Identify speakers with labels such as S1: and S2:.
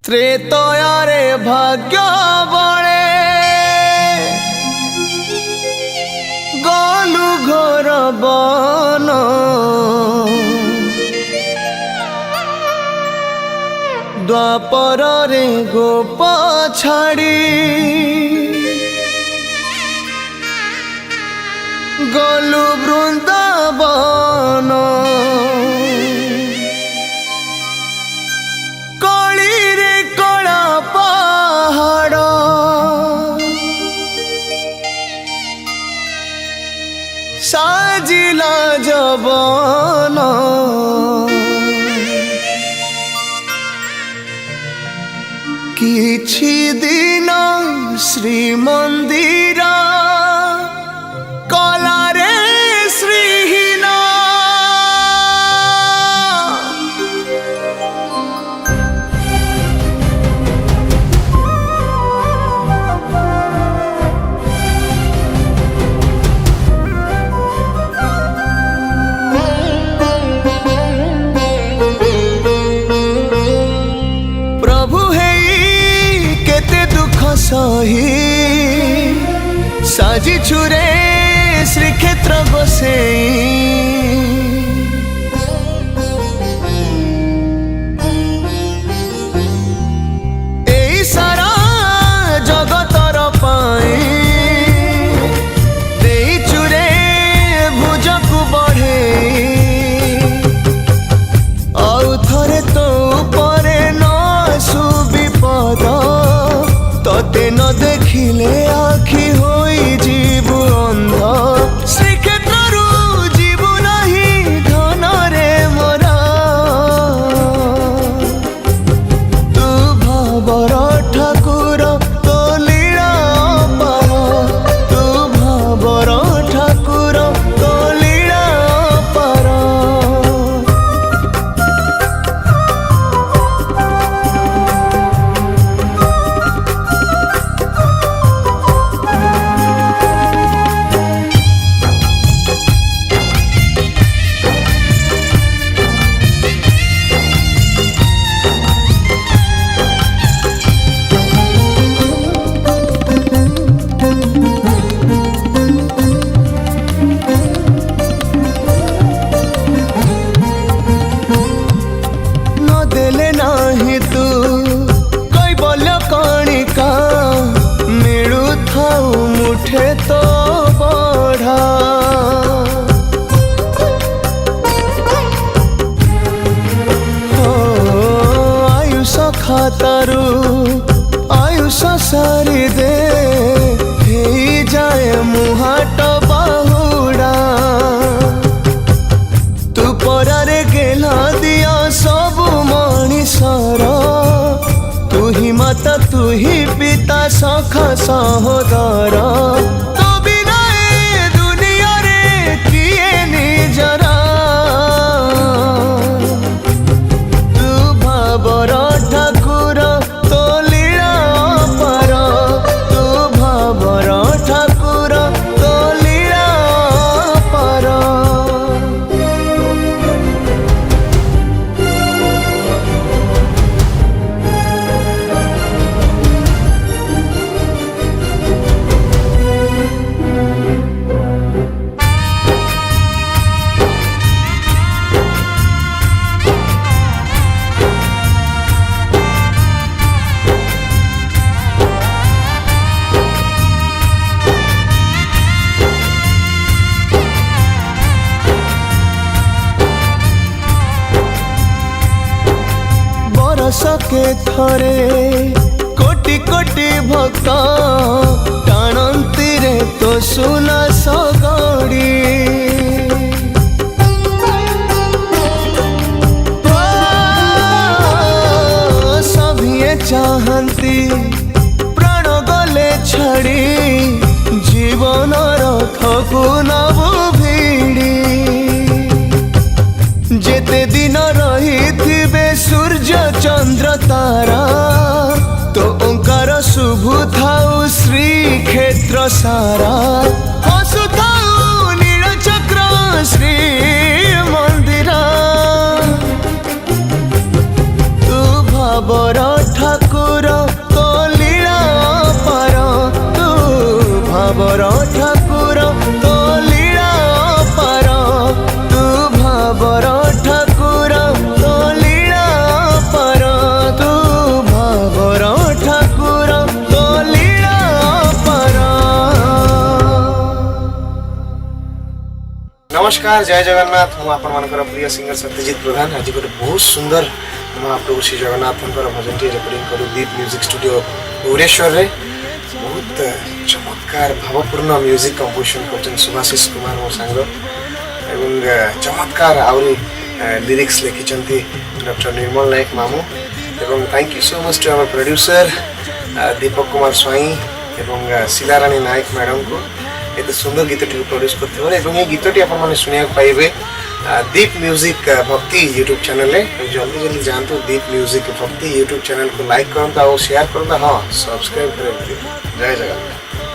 S1: त्रेतयारे भाग्य बळे गलु घोर बन द्वापर रे गोप छाड़ी गलु वृंदावन कली रे कला पहाड़ साजिला जवन किछि दिन श्रीमंदिर कला रे श्रीहीन प्रभु है केते दुख सही साजी छुरे श्रीक्षेत्र बसे सारा जगतर पाई चुरे भुजकु बढ़े आउ थरे तो परे न सुविपद तते न देखिले आखि होई जीवु अंध श्रीक्षेत्रु जीवु नहीं धन रे मोरा तू भावर ठाकुर तो लीला पार तू भावर ठाकुर तो लीला पार देले नाही तू कोई बोल कणिका मिलू थाऊ मुठे तो बढ़ा आयुष खातारू आयुष सारी दे ही जाए मुहाट बाहुड़ा तू परारे गेला दिया सब मनीषर तू ही माता तू ही पिता सखा सहोदर तो बिना ए दुनिया रे किए निजरा तू भावर ठाकुर तो लीला पार तू भावर ठाकुर तो लीला पार सके थरे कोटि कोटि भक्त टाणंती रे तो सुना सगड़ी सभिए चाहती प्राण गले छड़ी जीवन रथकु नबु भिड़ी जेते दिन रही थिबे सूर्य चंद्र तारा तो ओंकार शुभु थाउ श्रीक्षेत्र सारा हसु थाउ नीलचक्र श्री मंदिर तू भावर ଠାକୁର ତୋ ଲୀଳା ପାର ତୁ ଭାବର ଠାକୁର ତୋ ଲୀଳା ପାର ତୁ ଭାବର ଠାକୁର ତୋ ଲୀଳା ପାର ତୁ ଭାବର ଠାକୁର ତୋ ଲୀଳା ପାର।
S2: नमस्कार जय जगन्नाथ मु आपण मानकर प्रिय सिंगर सत्यजित प्रधान आज गोटे बहुत सुंदर महाप्रभु श्री जगन्नाथ भजन टी रेकर्डिंग करू दीप म्यूजिक स्टूडियो भुवनेश्वर रे बहुत चमत्कार भावपूर्ण म्यूजिक कंपोजिशन करछन सुभाषिष कुमार मो सांग एवं चमत्कार आउरी लिरिक्स लिखिचंती डॉक्टर निर्मल नायक मामू एवं thank you so much to our producer Deepak Kumar Swain एवं शिलारानी नायक मैडम को एत सुंदर गीतटी प्रोड्यूस करते ये गीतटी आप शुणा पाइबे दीप म्यूजिक भक्ति यूट्यूब चैनल में जल्दी जल्दी जानते दीप म्यूजिक भक्ति यूट्यूब चैनल को लाइक करता और शेयर करता हाँ सब्सक्राइब करें। जय जगन्नाथ।